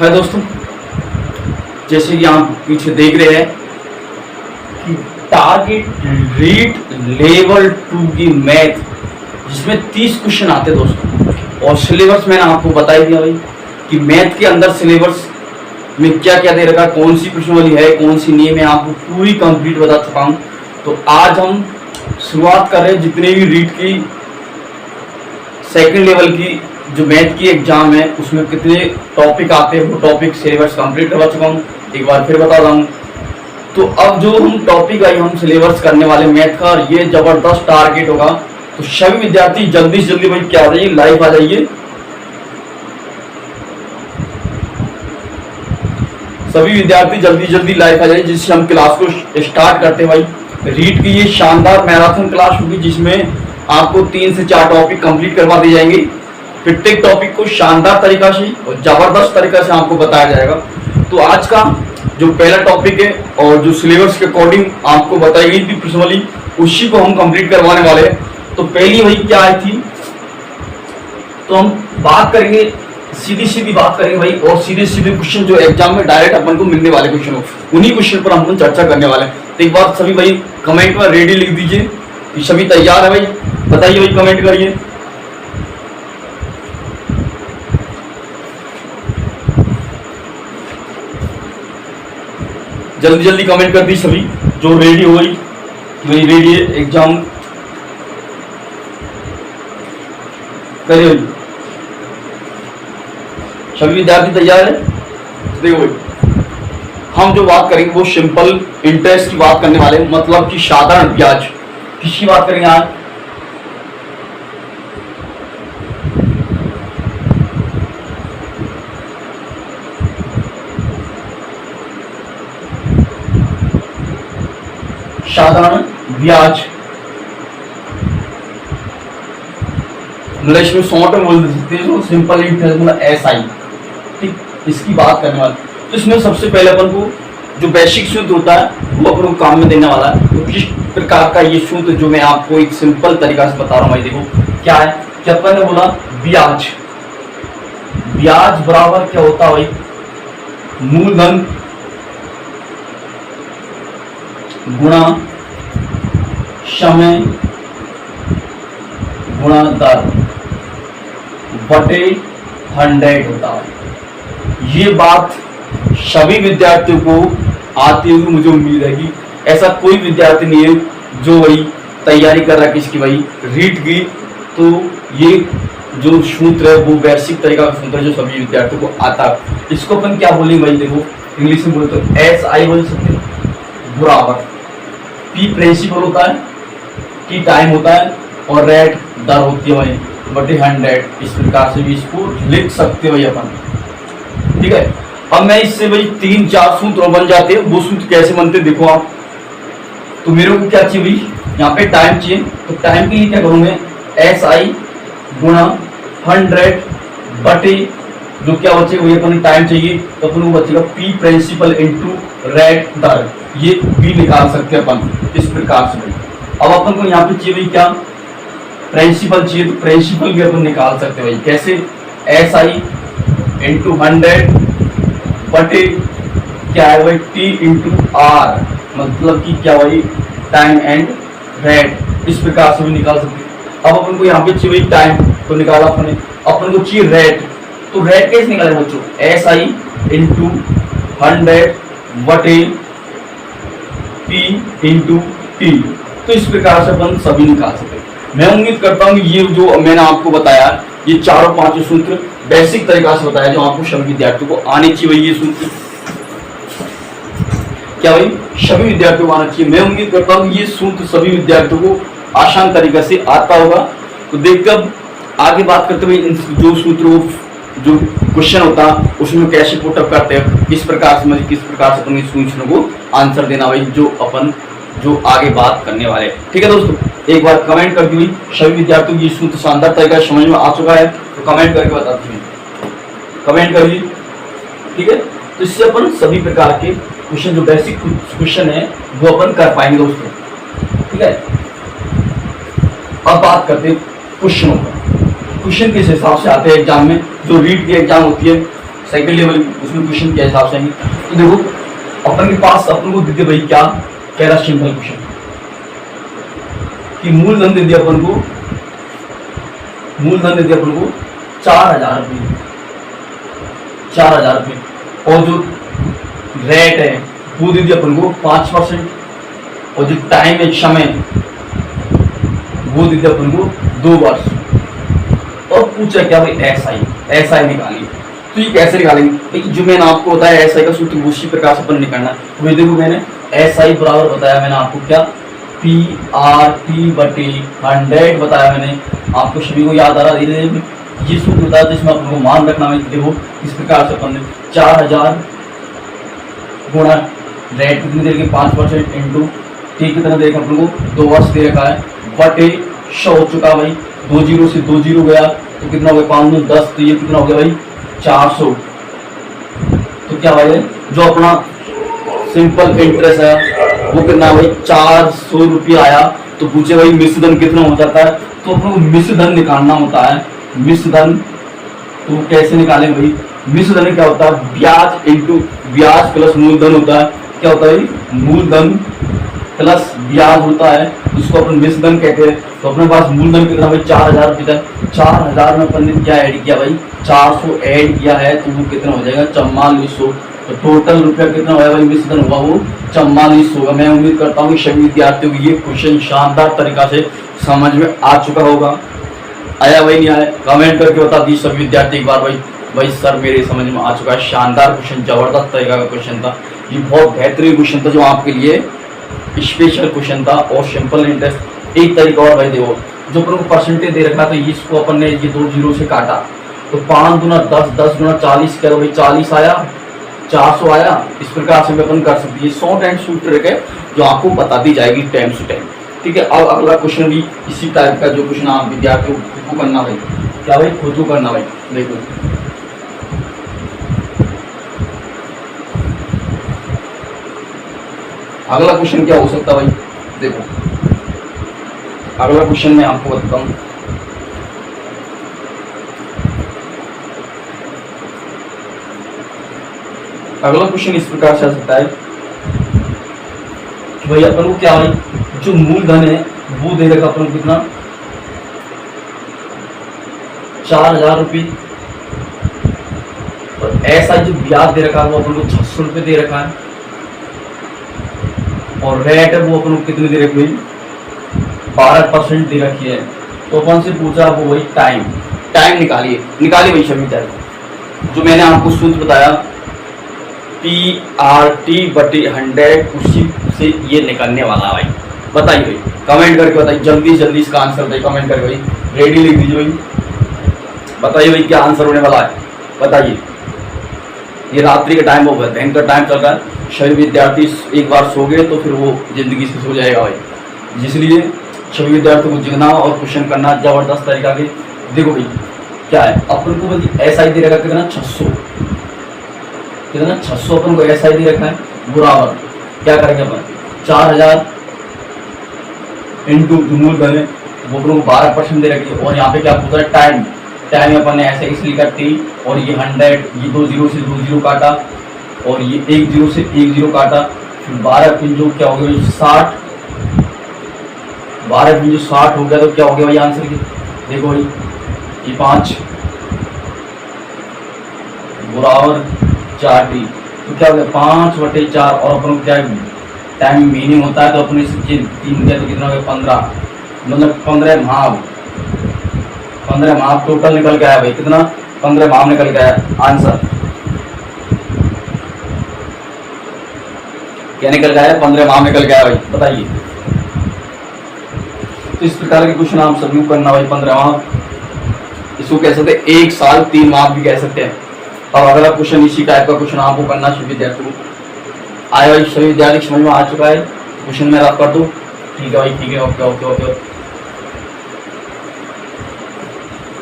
है दोस्तों, जैसे कि आप पीछे देख रहे हैं कि टारगेट रीड लेवल 2 की मैथ, जिसमें 30 क्वेश्चन आते हैं दोस्तों। और सिलेबस मैंने आपको बता ही दिया भाई कि मैथ के अंदर सिलेबस में क्या क्या दे रखा है, कौन सी प्रश्नावली है, कौन सी नहीं, मैं आपको पूरी कंप्लीट बता चुका हूँ। तो आज हम शुरुआत कर रहे हैं जितने भी रीड की सेकंड लेवल की जो मैथ की एग्जाम है उसमें कितने टॉपिक आते हैं, वो टॉपिक सिलेबस कंप्लीट करवा चुका हूँ, एक बार फिर बता रहा हूँ। तो अब जो हम टॉपिक आई हम सिलेबस करने वाले मैथ का, ये जबरदस्त टारगेट होगा। तो सभी विद्यार्थी जल्दी से जल्दी भाई क्या आ जाइए, लाइव आ जाइए। सभी विद्यार्थी जल्दी जल्दी लाइव आ जाइए, जिससे हम क्लास को स्टार्ट करते हैं भाई। रीड की ये शानदार मैराथन क्लास होगी, जिसमें आपको 3 से 4 टॉपिक कंप्लीट करवा दिए जाएंगे। प्रत्येक टॉपिक को शानदार तरीका से और जबरदस्त तरीका से आपको बताया जाएगा। तो आज का जो पहला टॉपिक है और जो सिलेबस के अकॉर्डिंग आपको बताई गई थी प्रश्नावली, उसी को हम कंप्लीट करवाने वाले हैं। तो पहली वही क्या आई थी, तो हम बात करेंगे, सीधी सीधी बात करेंगे भाई, और सीधे सीधे क्वेश्चन जो एग्जाम में डायरेक्ट अपन को मिलने वाले क्वेश्चन हो, उन्हीं क्वेश्चन पर हम चर्चा करने वाले हैं। तो एक बार सभी भाई कमेंट में रेडी लिख दीजिए कि सभी तैयार है भाई, बताइए भाई, कमेंट करिए। जल्दी जल्दी कमेंट कर दी सभी जो रेडी हो गई, भाई रेडी है एग्जाम करिए। सभी विद्यार्थी तैयार है। देखो भाई, हम जो बात करेंगे वो सिंपल इंटरेस्ट की बात करने वाले, मतलब कि साधारण ब्याज। किसकी बात करेंगे आज? साधारण ब्याज, मतलब इसमें शॉर्ट में बोल सकते हैं सिंपल इंटरेस्ट, मतलब SI। ठीक, इसकी बात करने वाले। तो इसमें सबसे पहले अपन को जो बेसिक सूत्र होता है वो अपन को काम में देने वाला है। तो किस प्रकार का ये सूत्र जो मैं आपको एक सिंपल तरीका से बता रहा हूँ भाई, देखो क्या है कि अपन ने बोला ब्याज, ब्याज बराबर क्या होता है भाई, मूलधन गुणा समय गुणा दर बटे 100 होता है। ये बात सभी विद्यार्थियों को आती होगी, मुझे उम्मीद है कि ऐसा कोई विद्यार्थी नहीं है जो वही तैयारी कर रहा है किसकी भाई, रीट की। तो ये जो सूत्र है वो बेसिक तरीका का सूत्र है जो सभी विद्यार्थियों को आता है। इसको अपन क्या बोलेंगे भाई, देखो इंग्लिश में बोले तो SI बोल सकते हैं, बराबर P प्रिंसिपल होता है, T टाइम होता है, और रेट दर होती है भाई बटे 100। इस प्रकार से भी इसको लिख सकते हो भाई अपन। ठीक है, अब मैं इससे भाई 3-4 सूत्र बन जाते हैं। वो सूत्र कैसे बनते हैं देखो आप। तो मेरे को क्या चाहिए भाई, यहाँ पे टाइम चाहिए। तो टाइम के लिए क्या करूँगा, SI गुणा 100 बटे जो क्या बचेगा वही अपन टाइम चाहिए, तो अपन को बचेगा P प्रिंसिपल इंटू रेट दर। ये भी निकाल सकते हैं अपन इस प्रकार से भाई। अब अपन को यहाँ पे चाहिए भाई क्या, प्रिंसिपल चाहिए, तो प्रिंसिपल भी अपन निकाल सकते हैं भाई। कैसे, SI इंटू 100 बटे क्या है भाई, T इंटू R, मतलब कि क्या भाई टाइम एंड रेट। इस प्रकार से भी निकाल सकते हैं। अब अपन को यहाँ पे चाहिए भाई टाइम, तो निकाला अपन को चाहिए रेट। तो रेट कैसे निकाले बच्चों, SI इंटू 100 बटे P इंटू T। तो इस प्रकार से अपन सभी निकाल सकते हैं। मैं उम्मीद करता हूँ कि ये जो मैंने आपको बताया, ये 4-5 सूत्र बेसिक तरीका से बताया जो आपको सभी विद्यार्थियों को आने चाहिए। ये सूत्र क्या भाई सभी विद्यार्थियों को आना चाहिए। मैं उम्मीद करता हूँ ये सूत्र सभी विद्यार्थियों को आसान तरीके से आता होगा। तो देखते अब आगे बात करते हुए जो सूत्र जो क्वेश्चन होता है उसमें कैसे पुटअप करते हैं, किस प्रकार से किस प्रकार से अपन इस क्वेश्चन को आंसर देना भाई, जो अपन जो आगे बात करने वाले। ठीक है दोस्तों, एक बार कमेंट कर दी सभी विद्यार्थियों की सूत्र शानदार तरीका समझ में आ चुका है, तो कमेंट करके बता दीजिए, कमेंट करिए। ठीक है, तो इससे अपन सभी प्रकार के क्वेश्चन जो बेसिक क्वेश्चन है वो अपन कर पाएंगे दोस्तों। ठीक है, अब बात करते हैं क्वेश्चनों का। क्वेश्चन किस हिसाब से आते हैं एग्जाम में, जो रीट की एग्जाम होती है सेकंड लेवल उसमें क्वेश्चन के हिसाब से आएंगे। तो देखो अपन के पास अपन को दे दिया भाई क्या कह रहा सिंपल क्वेश्चन कि मूलधन दे दिया अपन को, मूलधन दे दिया अपन को 4000 रुपये, 4000 रुपये, और जो रेट है वो दे दिया अपन को 5%, और जो टाइम है समय वो दे दिया अपन को 2 वर्ष, और पूछा क्या भाई एसआई निकाली। तो ये कैसे निकालेंगे भाई, जो मैंने आपको बताया एसआई का सूत्र उसी प्रकार से अपन निकालना है। तो देखो मैंने एसआई बराबर बताया मैंने आपको क्या PRT/100 बताया मैंने आपको, सभी को याद आ रहा धीरे धीरे ये सूत्र बताया जिसमें अपन को मान रखना है। देखो इस प्रकार से अपन ने 4000 गुणा रेट कितनी देर के 5% इंटू टी कितना देर अपन को 2 वर्ष दे रखा है बटे 100 हो चुका भाई, 2 जीरो से 2 जीरो गया तो कितना हो गया 5 में 10, तो ये कितना हो गया भाई 400। तो क्या भाई जो अपना सिंपल इंटरेस्ट है वो कितना भाई 400 रुपये आया। तो पूछे भाई मिश्र धन कितना हो जाता है, तो अपने को मिश्र धन निकालना होता है। मिश्र धन तो कैसे निकालें भाई, मिश्र धन क्या होता है ब्याज इंटू ब्याज प्लस मूलधन होता है। क्या होता है भाई मूलधन प्लस ब्याज होता है, इसको अपन मिश्र धन कहते हैं। तो अपने पास मूलधन कितना भाई 4000 रुपये था, 4000 में अपन ने क्या ऐड किया भाई 400 ऐड किया है, तो वो कितना हो जाएगा 4400। तो टोटल रुपया कितना होगा भाई मिश्र धन हुआ वो 4400 होगा। मैं उम्मीद करता हूँ कि सभी विद्यार्थियों को ये क्वेश्चन शानदार तरीका से समझ में आ चुका होगा। आया भाई नहीं आया कमेंट करके बता दी सभी विद्यार्थी एक बार भाई सर मेरे समझ में आ चुका है। शानदार क्वेश्चन, जबरदस्त तरीका का क्वेश्चन था, ये बहुत बेहतरीन क्वेश्चन था जो आपके लिए स्पेशल क्वेश्चन था और सिंपल इंटरेस्ट। एक तरीका और भाई देखो जो अपन को परसेंटेज दे रखा था इसको अपन ने ये 2 जीरो से काटा तो 5 गुना 10, 10 गुना 40 करो भाई 40 आया, 400 आया। इस प्रकार से अपन कर सकते हैं 100 टाइम सूत्र है जो आपको बता दी जाएगी टाइम टू टाइम। ठीक है, अब अगला क्वेश्चन भी इसी टाइप का जो क्वेश्चन आप विद्यार्थियों को करना भाई, क्या भाई खुद को करना भाई। देखो अगला क्वेश्चन क्या हो सकता है भाई, देखो अगला क्वेश्चन मैं आपको बताता हूं। अगला क्वेश्चन इस प्रकार से आ सकता है कि भाई अपन को क्या भाई जो मूलधन है वो दे रखा अपन को कितना 4000 रुपये, और ऐसा जो ब्याज दे रखा है वो अपन को 600 रुपये दे रखा है, और रेट है वो अपन को कितनी दे रखी है 12% दे रखी है। तो अपन से पूछा वो वही टाइम निकालिए भाई सभी टाइम जो मैंने आपको सूत्र बताया PRT/100 उसी से ये निकलने वाला है भाई। बताइए भाई कमेंट करके बताइए जल्दी जल्दी इसका आंसर बताइए कमेंट करके भाई, रेडी लिख दीजिए भाई। बताइए भाई क्या आंसर होने वाला है बताइए। ये रात्रि का टाइम हो गया, भयंकर टाइम चल रहा है, सभी विद्यार्थी एक बार सो गए तो फिर वो जिंदगी से सो जाएगा भाई। इसलिए सभी विद्यार्थियों को जगना और क्वेश्चन करना जबरदस्त तरीका के। देखो भाई क्या है अपन को भाई एसआई दे रखा कितना 600, कितना 600 अपन को एसआई दे रखा है बराबर क्या करेंगे अपन 4000 इंटू मूलधन है वो अपन को 12% दे रखी है, और यहाँ पे क्या पूछा है टाइम अपन ने ऐसे इसलिए लिखा टी, और ये 100 ये 2 जीरो से 2 जीरो काटा, और ये 1 जीरो से 1 जीरो काटा, फिर 12 पिंजो क्या हो गया 60, 12 पिंजो 60 हो गया तो क्या हो गया भाई आंसर की। देखो भाई ये 5 बराबर 4t, तो क्या हो गया 5/4, और अपन को क्या टाइम मीनिंग होता है तो अपने 3 दिया तो कितना हो गया 15, मतलब 15 माह टोटल निकल गया है भाई कितना 15 माह निकल गया है आंसर। क्या निकल गया है 15 माह निकल गया है भाई बताइए। तो इस प्रकार के क्वेश्चन आप सभी को करना भाई 15 माह, इसको कह सकते हैं 1 साल 3 माह भी कह सकते हैं। और अगला क्वेश्चन इसी टाइप का क्वेश्चन आपको करना सभी विद्यार्थियों को आया भाई, सभी विद्यार्थी समझ में आ चुका है। क्वेश्चन मैं रब कर दूं, ठीक है भाई ठीक है ओके ओके ओके।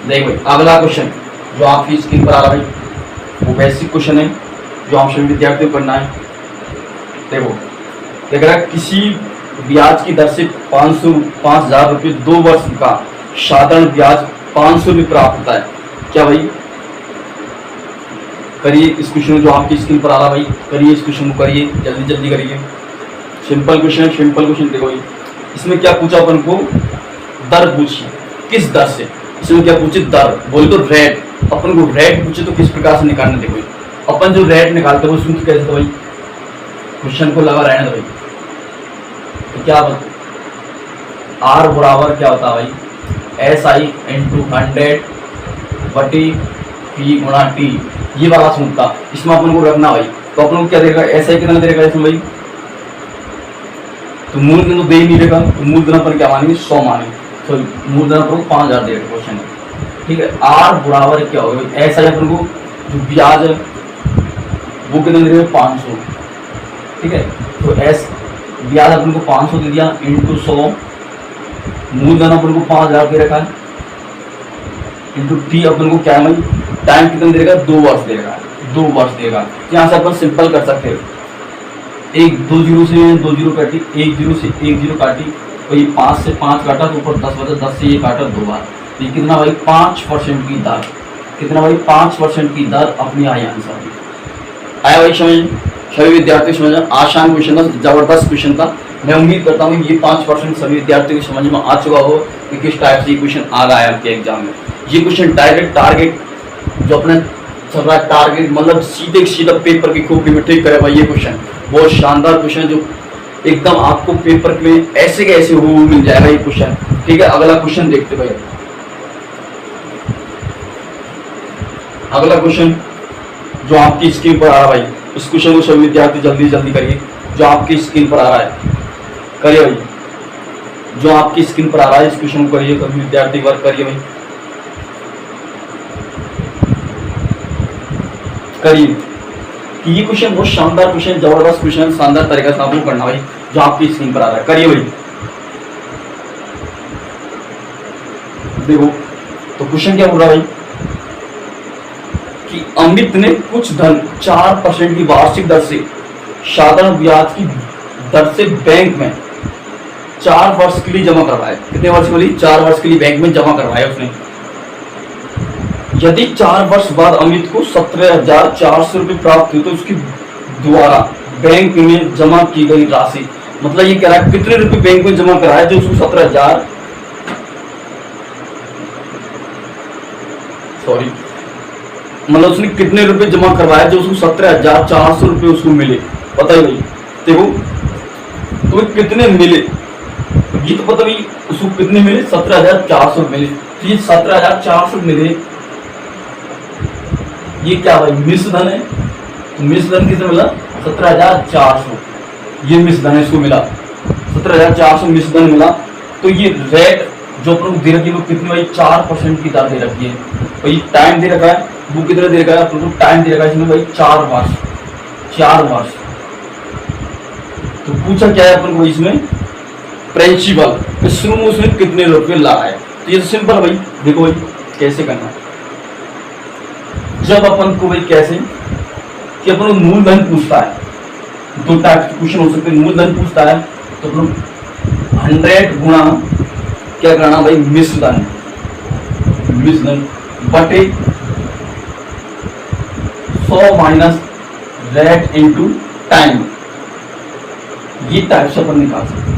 देख भाई अगला क्वेश्चन जो आपकी स्क्रीन पर आ रहा है भाई वो बेसिक क्वेश्चन है जो आप सभी विद्यार्थियों को करना है। देखो देख रहा किसी ब्याज की दर से 5000 रुपये 2 वर्ष का साधारण ब्याज 500 रुपये प्राप्त होता है। क्या भाई करिए इस क्वेश्चन जो आपकी स्क्रीन पर आ रहा भाई, करिए इस क्वेश्चन को, करिए जल्दी जल्दी करिए। Simple question, simple question. देखो भाई इसमें क्या पूछा अपन को, दर पूछी, किस दर से। इसमें क्या पूछे, दर बोले तो रेट, अपन को रेट पूछे तो किस प्रकार से निकालना। देखो अपन जो रेट निकालते हैं वो सूत्र कैसे था भाई, क्वेश्चन को लगा रहने दो भाई। तो क्या आर बराबर क्या होता है भाई, एस आई इंटू 100 बटी पी गुणा टी, ये वाला सूत्र। इसमें अपन को रखना भाई। तो अपन को क्या देगा, एस आई कितना देगा इसमें भाई, तो मूलधन तो दे ही नहीं देगा, तो मूलधन अपन क्या मानेंगे 100 मानेंगे। तो मूलधन अपन को 5000 देगा क्वेश्चन, ठीक है। आर बराबर क्या होगा भाई, एस आई अपन को जो ब्याज है वो कितना दे देगा 500, ठीक है। तो एस ब्याज अपन को 500 दे दिया इंटू 100, मूलधन अपन को 5000 दे रखा है, इंटू टी अपन को क्या है भाई, टाइम कितना देगा 2 वर्ष देगा, 2 वर्ष देगा। यहाँ से अपन सिंपल कर सकते हैं, एक 2 जीरो से 2 जीरो काटी, 1 जीरो से 1 जीरो काटी, और ये 5 से 5 काटा तो ऊपर 10 बचा, 10 से ये काटा 2 बार। ये कितना भाई 5% की दर, कितना भाई 5% की दर अपनी आई आंसर। आया भाई समझ, सभी विद्यार्थी समझ, आसान क्वेश्चन था, जबरदस्त क्वेश्चन था। मैं उम्मीद करता हूँ ये 5% सभी विद्यार्थियों को समझ में आ चुका हो कि किस टाइप से ये क्वेश्चन आ रहा है आपके एग्जाम में। ये क्वेश्चन डायरेक्ट टारगेट जो अपने चल रहा है, टारगेट मतलब सीधे सीधा पेपर की खोपड़ी में ठीक करे भाई। ये क्वेश्चन बहुत शानदार क्वेश्चन जो एकदम आपको पेपर में ऐसे के ऐसे हो मिल जाएगा ये क्वेश्चन, ठीक है। अगला क्वेश्चन देखते भाई, अगला क्वेश्चन जो आपकी स्क्रीन पर आ रहा है भाई, इस क्वेश्चन को सभी विद्यार्थी जल्दी जल्दी करिए। जो आपकी स्क्रीन पर आ रहा है करिए भाई, जो आपकी स्क्रीन पर आ रहा है इस क्वेश्चन को करिए, सभी विद्यार्थी वर्क करिए भाई, करिए कि ये क्वेश्चन बहुत शानदार क्वेश्चन, जबरदस्त क्वेश्चन, शानदार तरीके से आपको करना भाई जो आपकी स्क्रीन पर आ रहा है। करिए भाई, देखो तो क्वेश्चन क्या बोल रहा है भाई कि अमित ने कुछ धन 4% की वार्षिक दर से साधारण ब्याज की दर से बैंक में 4 वर्ष के लिए जमा करवाया। कितने वर्ष के लिए, 4 वर्ष के लिए बैंक में जमा करवाया उसने। यदि 4 वर्ष बाद अमित को 17,400 रुपये प्राप्त हुए तो उसकी द्वारा बैंक में जमा की गई राशि, मतलब ये कह रहा है कितने रुपए बैंक में जमा कराया जो उसको 17,000 मतलब उसने कितने रुपए जमा करवाया जो उसको 17,400 रुपये उसको मिले। बताइए भाई, देखो तो कितने मिले, ये तो पता भाई उसको कितने मिले, 17,400 मिले। तो ये 17,400 मिले, ये क्या भाई मिश्र धन है। तो मिश्र धन कितना मिला 17,400, ये मिश्र धन इसको मिला 17,400 मिश्र धन मिला। तो ये रेट जो अपन को दे रखी है वो कितनी भाई 4% की दर दे रखी है। और ये टाइम दे रखा है, वो कितना दे रखा है अपन को, टाइम दे रखा है इसमें भाई 4 वर्ष, 4 वर्ष। तो पूछा क्या है अपन को इसमें प्रिंसिपल, शुरू में उसने कितने रुपए लगाए। तो ये सिंपल भाई, देखो भाई कैसे करना। जब अपन को भाई कैसे कि अपन मूलधन पूछता है, 2 टाइप के क्वेश्चन हो सकते हैं। मूलधन पूछता है तो अपन 100 गुणा क्या करना भाई मिश्र धन, मिश्र धन बटे 100 माइनस रेट इनटू टाइम। ये टाइप से अपन निकाल सकते हैं,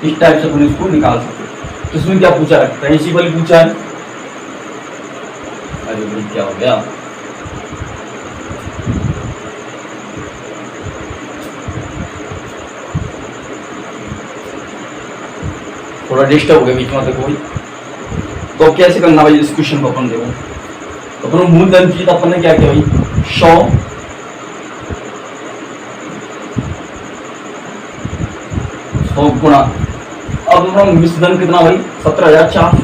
इस टाइप से अपन इसको निकाल सकते हैं। तो इसमें क्या पूछा है, प्रिंसिपल पूछा है। अरे भाई क्या हो गया, थोड़ा डिस्टर्ब हो गया बीच में। देखो भाई तो कैसे करना भाई इस क्वेश्चन को अपन, देखो तो अपन मूलधन की तो अपन ने क्या किया भाई 100 गुणा, अब हम मिश्र धन कितना भाई 17,400,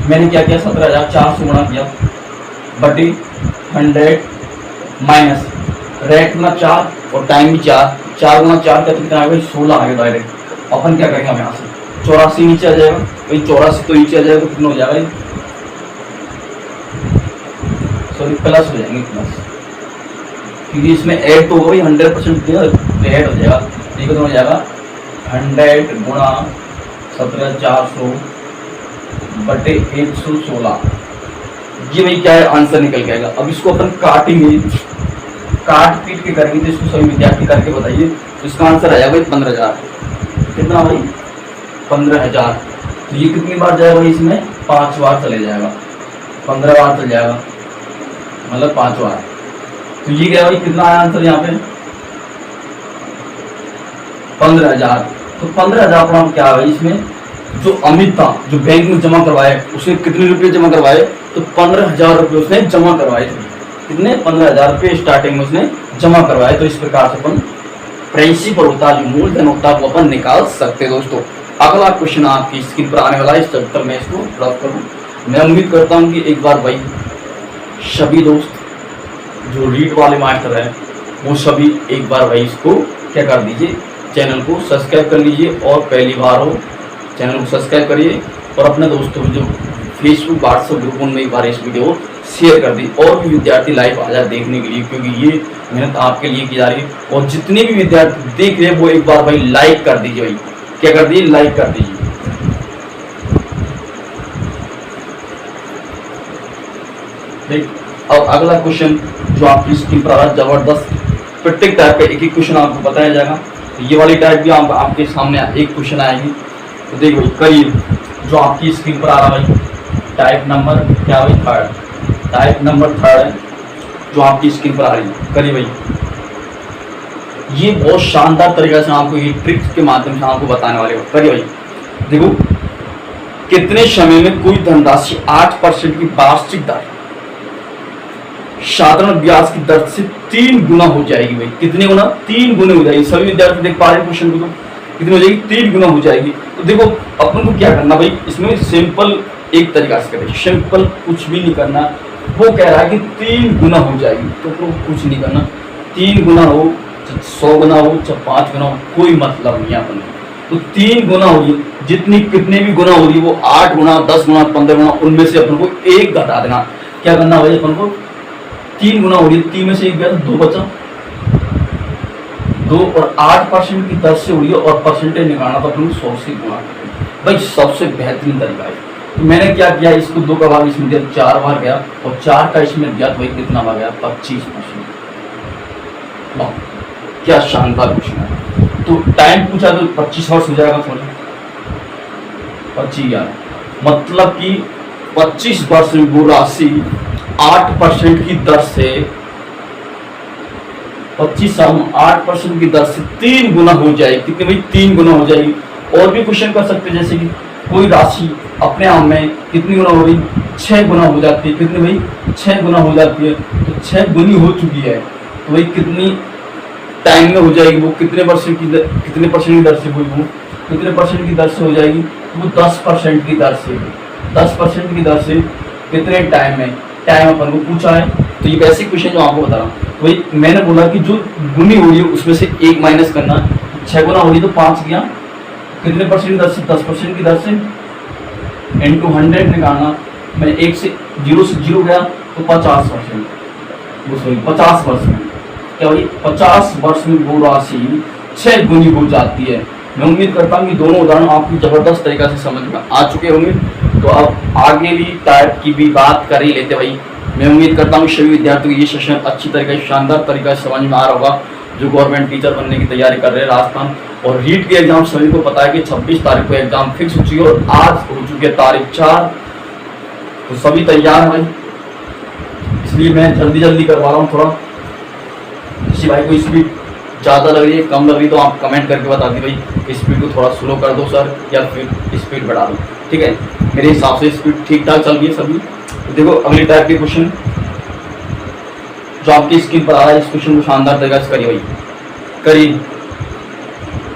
मैंने क्या किया 17,400 गुणा किया बटी 100 माइनस रेट में 4 और टाइम भी 4, 4 गुणा 4 का कितना भाई 16 आ गया डायरेक्ट। अपन क्या करेंगे, हम यहाँ से 84 नीचे आ जाएगा भाई, 84 तो नीचे आ जाएगा तो कितना हो जाएगा, सॉरी प्लस हो जाएंगे प्लस, क्योंकि इसमें ऐड तो होगा भाई 100% ऐड हो जाएगा। ठीक है, तो हो जाएगा 100 गुणा 17,400 बटे 116। ये भाई क्या है आंसर निकल के आएगा। अब इसको अपन काटेंगे काट पीट के करेंगे तो इसको सभी विद्यार्थी करके बताइए। तो इसका आंसर आया भाई 15,000। कितना भाई? 15,000। तो ये कितनी बार जाएगा भाई? इसमें 5 बार चले जाएगा, 15 बार चल जाएगा, मतलब 5 बार। तो ये क्या भाई? कितना आया आंसर यहाँ पे? 15,000। तो 15,000 पर हम क्या है इसमें जो अमित था, जो बैंक में जमा करवाए, उसने कितने रुपए जमा करवाए? तो 15,000 रुपये उसने जमा करवाए थे। कितने? 15,000 रुपये स्टार्टिंग में उसने जमा करवाए। तो इस प्रकार से अपन प्रिंसिपल होता जो मूलधन होता है वो अपन निकाल सकते हैं दोस्तों। अगला क्वेश्चन आपकी स्क्रीन पर आने वाला है, इस चैप्टर में इसको ड्रॉप करूँ। मैं उम्मीद करता हूँ कि एक बार भाई सभी दोस्त जो रीड वाले मास्टर हैं वो सभी एक बार भाई इसको क्या कर दीजिए, चैनल को सब्सक्राइब कर लीजिए, और पहली बार हो चैनल को सब्सक्राइब करिए, और अपने दोस्तों जो फेसबुक व्हाट्सएप ग्रुप उनमें एक बार इस वीडियो को शेयर कर दी, और भी विद्यार्थी लाइव आ जाए देखने के लिए, क्योंकि ये मेहनत आपके लिए की जा रही है। और जितने भी विद्यार्थी देख रहे हैं वो एक बार भाई लाइक कर दीजिए, भाई क्या कर दीजिए, लाइक कर दीजिए। अब अगला क्वेश्चन जो आपकी स्क्रीन पर आ रहा है, जबरदस्त प्रत्येक टाइप का एक एक क्वेश्चन आपको बताया जाएगा। तो ये वाली टाइप भी आपके सामने एक क्वेश्चन आएगी। तो देखो करीब जो आपकी स्क्रीन पर आ रहा है भाई, टाइप नंबर क्या भाई? 3rd। टाइप नंबर 3rd है जो आपकी स्क्रीन पर आ रही है। करिए भाई, ये बहुत शानदार तरीके से आपको ये ट्रिक्स के माध्यम से आपको बताने वाले हो। करिए भाई, देखो कितने समय में कोई धनराशि 8% की वार्षिक दर साधारण ब्याज की दर से 3 गुना हो जाएगी। भाई कितने गुना? 3 गुने हो जाएगी। सभी विद्यार्थी देख पा रहे हैं क्वेश्चन को? तो कितनी हो जाएगी? 3 गुना हो जाएगी। तो देखो अपन को क्या करना भाई, इसमें सिंपल एक तरीका से करें, सिंपल कुछ भी नहीं करना। वो कह रहा है कि 3 गुना हो जाएगी, तो कुछ नहीं करना। 3 गुना हो, 100 गुना हो, 5 गुना हो, कोई मतलब नहीं है अपन को। तो 3 गुना होगी, जितनी कितने भी गुना हो रही वो 8 गुना, 10 गुना, 15 गुना, उनमें से अपन को 1 घटा देना। क्या करना भाई अपन को? 3 गुना हो रही है, 3 में से 1 गया, 2 बचा, 2 और 8% की दर से हो रही है, और परसेंटेज निकालना तो अपन 100 से गुणा भाई सबसे बेहतरीन तरीका है। तो मैंने क्या किया, इसको 2 का भाग इसमें दिया, 4 बार गया, और 4 का इसमें दिया तो भाई कितना भाग गया? 25%। क्या शानदार क्वेश्चन है। तो टाइम पूछा तो 25 वर्ष हो जाएगा, थोड़ा 25 मतलब कि 25 वर्ष में वो राशि 8% की दर से 25 साल में 8% की दर से 3 गुना हो जाएगी। कितनी भाई? 3 गुना हो जाएगी। और भी क्वेश्चन कर सकते हैं, जैसे कि कोई राशि अपने आप में कितनी गुना हो रही? 6 गुना हो जाती है। कितनी भाई? 6 गुना हो जाती है। तो 6 गुनी हो चुकी है, तो भाई कितनी टाइम में हो जाएगी? वो कितने परसेंट की दर से हुई? वो कितने परसेंट की दर से हो जाएगी? वो 10% की दर से। 10% की दर से कितने टाइम में? टाइम अपन को पूछा है, तो ये बेसिक क्वेश्चन जो आपको बता रहा हूँ। तो भाई मैंने बोला कि जो गुनी हो रही है उसमें से 1 माइनस करना। 6 गुना हो रही तो 5 गया, कितने परसेंट की दर से? 10% की दर से, इंटू 100 निकालना। मैंने 1 से 0 गया तो 50%, वो सॉरी 50 वर्ष में। क्या भाई? 50 वर्ष में वो राशि 6 गुनी हो जाती है। मैं उम्मीद करता हूँ कि दोनों उदाहरण आपको जबरदस्त तरीका से समझ में आ चुके होंगे। तो अब आगे भी टाइप की भी बात कर ही लेते भाई। मैं उम्मीद करता हूँ सभी विद्यार्थियों को ये सेशन अच्छी तरीके से, शानदार तरीका से समझ में आ रहा होगा, जो गवर्नमेंट टीचर बनने की तैयारी कर रहे हैं राजस्थान। और रीट के एग्जाम सभी को पता है कि 26 तारीख को एग्जाम फिक्स हो चुकी है, और आज हो चुकी है तारीख 4। तो सभी तैयार हैं भाई, इसलिए मैं जल्दी करवा रहा हूँ थोड़ा। किसी भाई को स्पीड ज़्यादा लग रही है, कम लग रही है, तो आप कमेंट करके बता दी भाई स्पीड को थोड़ा स्लो कर दो सर, या फिर स्पीड बढ़ा दो। ठीक है, मेरे हिसाब से स्पीड ठीक ठाक चल रही है सभी। तो देखो अगली टाइप के क्वेश्चन जो आपकी स्क्रीन पर आ रहा है, इस क्वेश्चन को शानदार तरीके से करिए भाई, करिए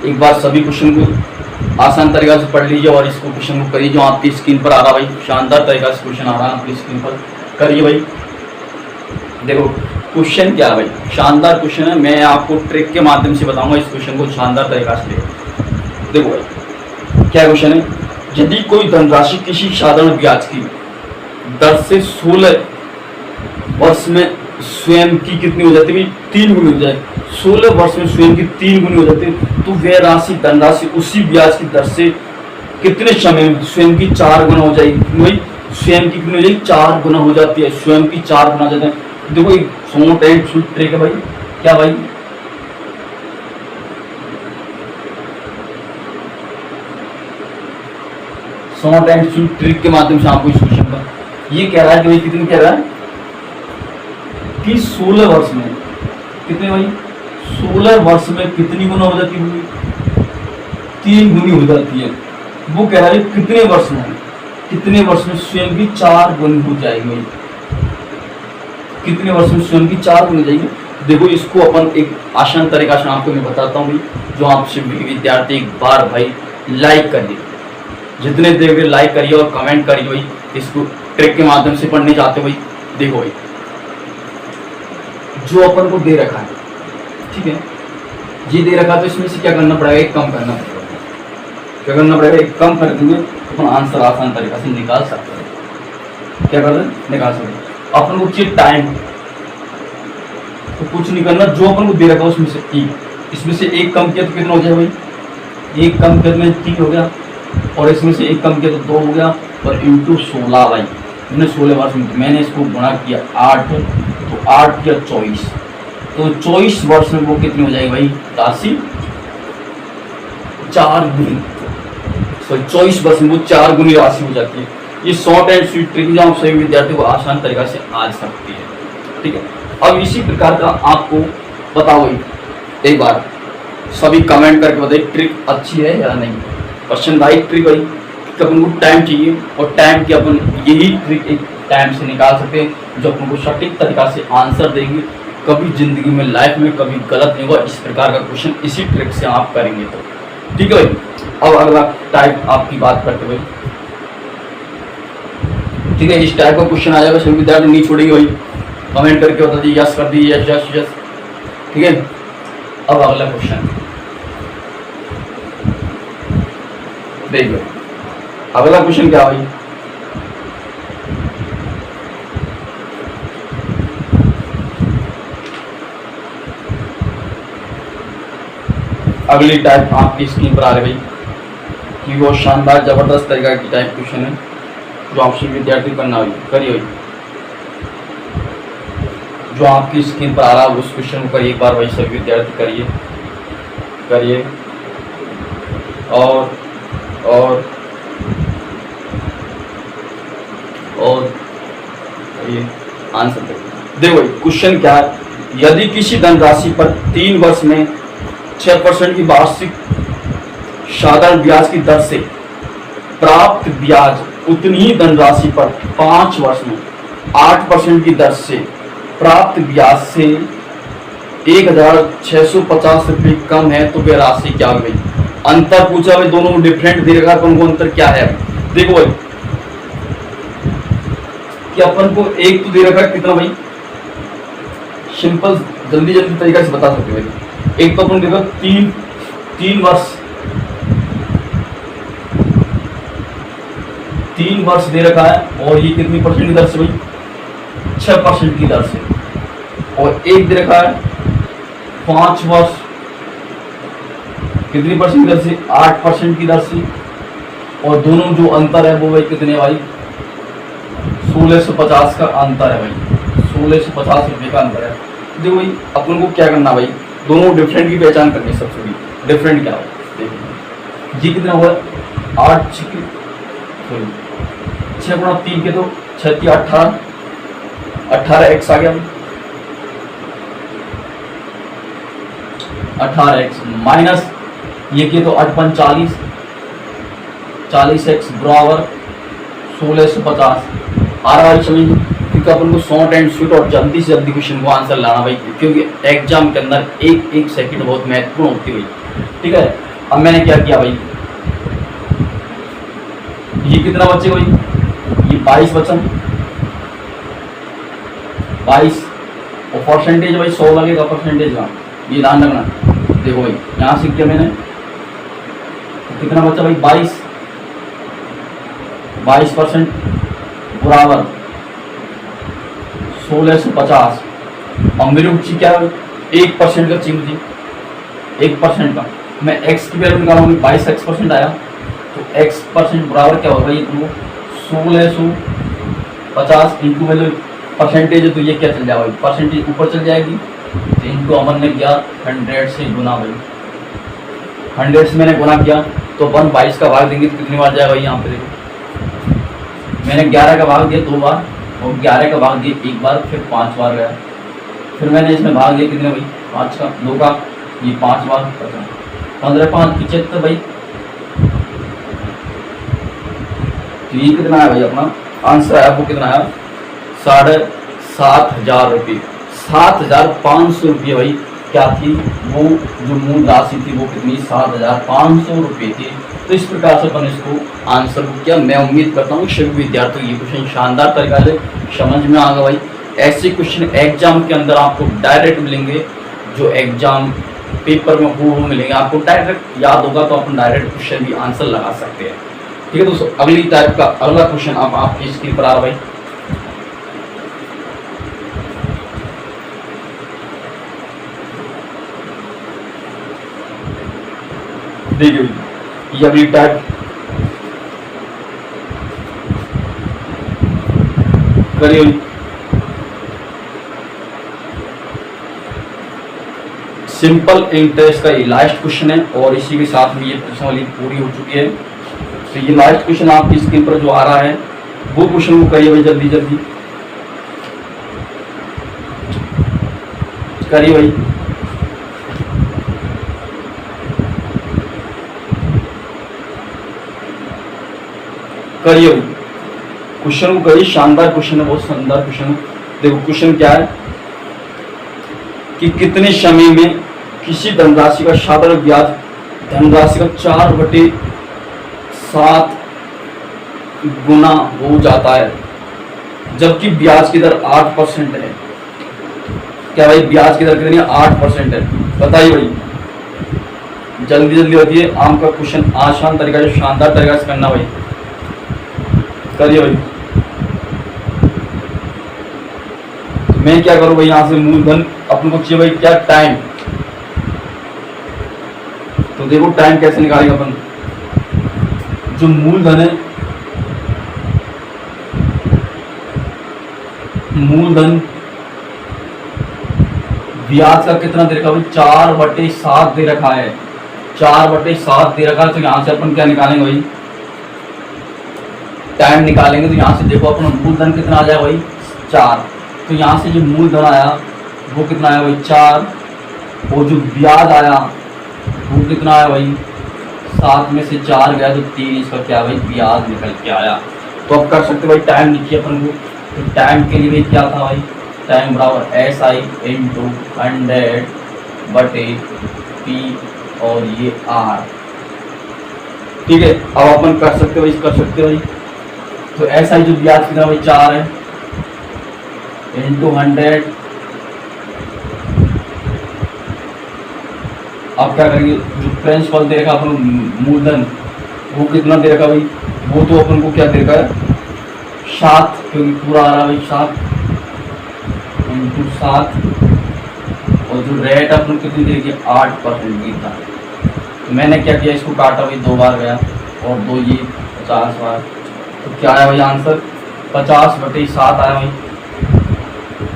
एक बार सभी क्वेश्चन को आसान तरीका से पढ़ लीजिए, और इसको क्वेश्चन को करिए जो आपकी स्क्रीन पर आ रहा है भाई। शानदार तरीका से क्वेश्चन आ रहा है आपकी स्क्रीन पर, करिए भाई। देखो क्वेश्चन क्या है भाई, शानदार क्वेश्चन है। मैं आपको ट्रिक के माध्यम से बताऊंगा इस क्वेश्चन को शानदार तरीका से। देखो भाई क्या क्वेश्चन है, यदि कोई धनराशि किसी साधारण ब्याज की दर से 16 वर्ष में स्वयं की कितनी हो जाती है? 3 गुनी हो जाए। 16 वर्ष में स्वयं की 3 गुनी हो जाती है, तो वह राशि धनराशि उसी ब्याज की दर से कितने समय में स्वयं की 4 गुना हो जाएगी? भाई स्वयं की कितनी हो जाएगी? 4 गुना हो जाती है। स्वयं की 4 गुना जाते हैं। देखो एक स्मॉल ट्रिक है भाई, क्या भाई, शॉर्ट एंड स्वीट ट्रिक के माध्यम से आपको इस क्वेश्चन का ये कह रहा है कि भाई कितनी कह रहा है कि 16 वर्ष में कितने भाई 16 वर्ष में कितनी गुना हो जाती है, 3 गुनी हो जाती है। वो कह रहा है कितने वर्ष में स्वयं की 4 गुनी हो जाएगी भाई, कितने वर्ष में स्वयं की 4 गुनी हो जाएगी। देखो इसको अपन एक आसान तरीका से आपको मैं बताता हूँ भाई, जो आपसे विद्यार्थी एक बार भाई लाइक करिए, जितने देर के लाइक करिए और कमेंट करिए भाई, इसको ट्रिक के माध्यम से पढ़ने चाहते हो भाई। देखो भाई जो अपन को दे रखा है, ठीक है, ये दे रखा तो इसमें से क्या करना पड़ेगा, एक कम करना पड़ेगा। क्या करना पड़ेगा, एक कम कर देंगे तो अपन आंसर आसान तरीका से निकाल सकते हैं। क्या कर रहे हैं, निकाल सकते हैं। अपन को चाहिए टाइम, तो कुछ नहीं करना, जो अपन को दे रखा है उसमें से एक, इसमें से एक कम किया तो कितना हो जाए भाई, एक कम किया तो 3 हो गया, और इसमें से एक कम किया तो 2 हो गया, और इंटू 16 भाई, मैंने 16 वर्ष में मैंने इसको गुणा किया 8, तो 8 किया 24, तो 24 वर्ष में वो कितनी हो जाएगी भाई राशि, 4 गुनी। 24 वर्ष में वो 4 गुनी राशि हो जाती है। ये शॉर्ट एंड स्वीट ट्रिक जो आप सभी विद्यार्थियों को आसान तरीका से आ सकती है, ठीक है। अब इसी प्रकार का आपको बताओ एक बार सभी कमेंट करके बताइए ट्रिक अच्छी है या नहीं, क्वेश्चन राइट ट्रिक भाई। अपन को टाइम चाहिए और टाइम की अपन यही ट्रिक एक टाइम से निकाल सकते हैं जो अपन को सटीक तरीका से आंसर देंगे, कभी जिंदगी में लाइफ में कभी गलत नहीं होगा। इस प्रकार का क्वेश्चन इसी ट्रिक से आप करेंगे तो ठीक है भाई। अब अगला टाइप आपकी बात करते भाई, ठीक है, इस टाइप का क्वेश्चन आ जाएगा, सभी विद्यार्थी नहीं छोड़ेंगे भाई, कमेंट करके बता दीजिए यस कर दीजिए, यस यस यस, ठीक है। अब अगला क्वेश्चन देखिए, अगला क्वेश्चन क्या भाई, अगली टाइप आपकी स्क्रीन पर आ रही भाई, कि वो शानदार जबरदस्त तरीका की टाइप क्वेश्चन है जो आपसे विद्यार्थी करना होगी, करिए भाई। जो आपकी स्क्रीन पर आ रहा है उस क्वेश्चन को करिए एक बार भाई, सभी विद्यार्थी करिए करिए, और ये आंसर देखो भाई। क्वेश्चन क्या है, यदि किसी धनराशि पर 3 वर्ष में 6% की वार्षिक साधारण ब्याज की दर से प्राप्त ब्याज उतनी ही धनराशि पर 5 वर्ष में 8% की दर से प्राप्त ब्याज से 1650 रुपये कम है तो वह राशि क्या होगी भाई। अंतर पूछा भाई, दोनों डिफरेंट दे रखा, अपन को अंतर क्या है देखो भाई, कि अपन को एक तो दे रखा है कितना भाई, सिंपल जल्दी जल्दी तरीका से बता सकते भाई। एक तो अपन देखो 3 वर्ष दे रखा है, और ये कितनी परसेंट की दर से भाई, 6% की दर से, और एक दे रखा है 5 वर्ष कितनी परसेंट की दर से, 8% की दर से, और दोनों जो अंतर है वो भाई कितने भाई 1650 का अंतर है भाई, 1650 रुपये का अंतर है। देखो भाई अपन को क्या करना भाई, दोनों डिफरेंट की पहचान करनी है। सबसे बड़ी डिफरेंट क्या हो, देखो ये कितना हुआ 8 6 गुणा 3 के तो 6 की 18 एक्स आ गया, 18 एक्स माइनस ये किए तो 8 5 40 एक्स बराबर 1650 आ रहा है समझ। क्योंकि अपन को शॉर्ट एंड स्वीट और जल्दी से जल्दी क्वेश्चन को आंसर लाना भाई, क्योंकि एग्जाम के अंदर एक सेकंड बहुत महत्वपूर्ण होती है भाई, ठीक है। अब मैंने क्या किया भाई, ये कितना बचेगा भाई, ये 22 बचा, 22 और परसेंटेज भाई 100 लगेगा परसेंटेज का, ये ध्यान रखना। देखो भाई यहाँ से किया मैंने, तो कितना बचा भाई 22% बराबर 1650, और मेरे ऊँची क्या 1% का चाहिए मुझे, 1% का मैं x की वैल्यू निकालूंगी, 22x% आया, तो x% बराबर क्या होगा, ये 1650 इंटू वैल्यू परसेंटेज है, तो ये क्या चल जाएगा, परसेंटेज ऊपर चल जाएगी तो इनको अमन ने किया 100 से गुना भाई, 100 से मैंने गुना किया तो 1/22 का भाग देंगे तो कितनी बार जाएगा भाई, यहाँ पे देखो मैंने 11 का भाग दिया 2 बार और 11 का भाग दिया 1 बार, फिर 5 बार गया, फिर मैंने इसमें भाग दिया कितने भाई 5 का 2 का, ये 5 बार 15 5 75 भाई। तो ये कितना है भाई, अपना आंसर है आपको कितना है 7,500 रुपये, 7,500 रुपये भाई क्या थी वो जो मूल राशि थी वो कितनी 7,500 रुपये थी। तो इस प्रकार से अपन इसको आंसर को किया। मैं उम्मीद करता हूँ सभी विद्यार्थियों ये क्वेश्चन शानदार तरीका से समझ में आ गया भाई। ऐसे क्वेश्चन एग्जाम के अंदर आपको डायरेक्ट मिलेंगे, जो एग्जाम पेपर में वो मिलेंगे आपको, डायरेक्ट याद होगा तो अपन डायरेक्ट क्वेश्चन भी आंसर लगा सकते हैं। ठीक है दोस्तों, अगली टाइप का अगला क्वेश्चन अब आपकी स्क्रीन पर आ रहा भाई। देखिए ये अगली टाइप करिए, सिंपल इंटरेस्ट का ये लास्ट क्वेश्चन है और इसी के साथ में ये प्रश्नावली पूरी हो चुकी है। तो ये लास्ट क्वेश्चन आपकी स्क्रीन पर जो आ रहा है वो क्वेश्चन को करिए भाई, जल्दी जल्दी करिए भाई। करिए क्वेश्चन को करिए, शानदार क्वेश्चन है, बहुत शानदार क्वेश्चन है। देखो क्वेश्चन क्या है कि कितने समय में किसी धनराशि का साधारण ब्याज धनराशि का 4/7 गुना हो जाता है, जबकि ब्याज की दर 8% है। क्या भाई ब्याज की दर कितनी है 8% है, बताइए भाई जल्दी जल्दी बताइए। आम का क्वेश्चन आसान तरीका से शानदार तरीका से करना भाई, करिए भाई। मैं क्या करूं भाई, यहां से मूलधन अपन को चाहिए भाई क्या टाइम, तो देखो टाइम कैसे निकालेंगे अपन। जो मूलधन है, मूलधन ब्याज का कितना दे रखा भाई 4/7 दे रखा है, 4/7 दे रखा है। तो यहां से अपन क्या निकालेंगे भाई, टाइम निकालेंगे। तो यहाँ से देखो अपना मूलधन कितना आ जाएगा भाई 4, तो यहाँ से जो मूलधन आया वो कितना आया भाई 4, और जो ब्याज आया वो कितना आया भाई 7 में से 4 गया तो 3, इसका क्या भाई ब्याज निकल के आया। तो अब कर सकते भाई टाइम लिखिए अपन को। तो टाइम के लिए भाई क्या था भाई, टाइम बराबर SI × 100/P और ये R। ठीक है, अब अपन कर सकते भाई, कर सकते भाई। तो SI जो ब्याज कितना भाई 4 है × 100। अब क्या करेंगे, जो प्रिंसिपल दे रखा अपन मूलधन वो कितना दे रखा भाई, वो तो अपन को क्या दे रखा है 7, क्योंकि पूरा आ रहा भाई 7 × 7, और जो रेट अपन कितनी दे रखी 8% की था। तो मैंने क्या किया, इसको काटा भाई 2 बार गया और 2 ये 50 बार। तो क्या आया भाई आंसर 50/7 आया भाई,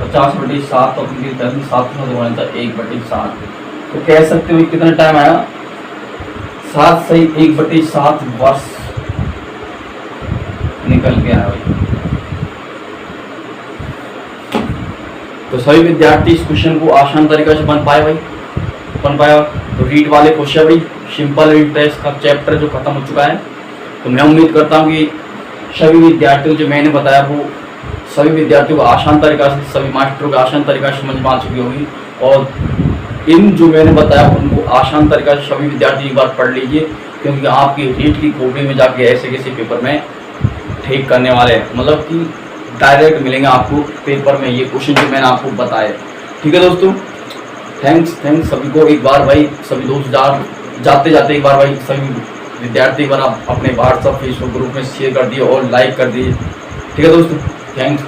50/7 तो अपनी 1/7। तो कह सकते हो कितना टाइम आया 7 सही 1/7 वर्ष निकल के आया भाई। तो सभी विद्यार्थी इस क्वेश्चन को आसान तरीके से बन पाए भाई, बन पाया। तो रीड वाले क्वेश्चन भाई सिंपल इंटरेस्ट का चैप्टर जो खत्म हो चुका है। तो मैं उम्मीद करता हूँ कि सभी विद्यार्थियों जो मैंने बताया वो सभी विद्यार्थियों को आसान तरीका से, सभी मास्टरों को आसान तरीका से समझ में आ चुकी होगी। और इन जो मैंने बताया उनको आसान तरीका से सभी विद्यार्थी एक बार पढ़ लीजिए, क्योंकि आपकी रीट की कॉपी में जाके ऐसे कैसे पेपर में ठीक करने वाले हैं, मतलब कि डायरेक्ट मिलेंगे आपको पेपर में ये क्वेश्चन जो मैंने आपको बताए। ठीक है दोस्तों, थैंक्स सभी को एक बार भाई, सभी दोस्त जाते जाते एक बार भाई सभी विद्यार्थी एक बार आप अपने व्हाट्सएप फेसबुक ग्रुप में शेयर कर दिए और लाइक कर दिए। ठीक है दोस्तों, थैंक्स।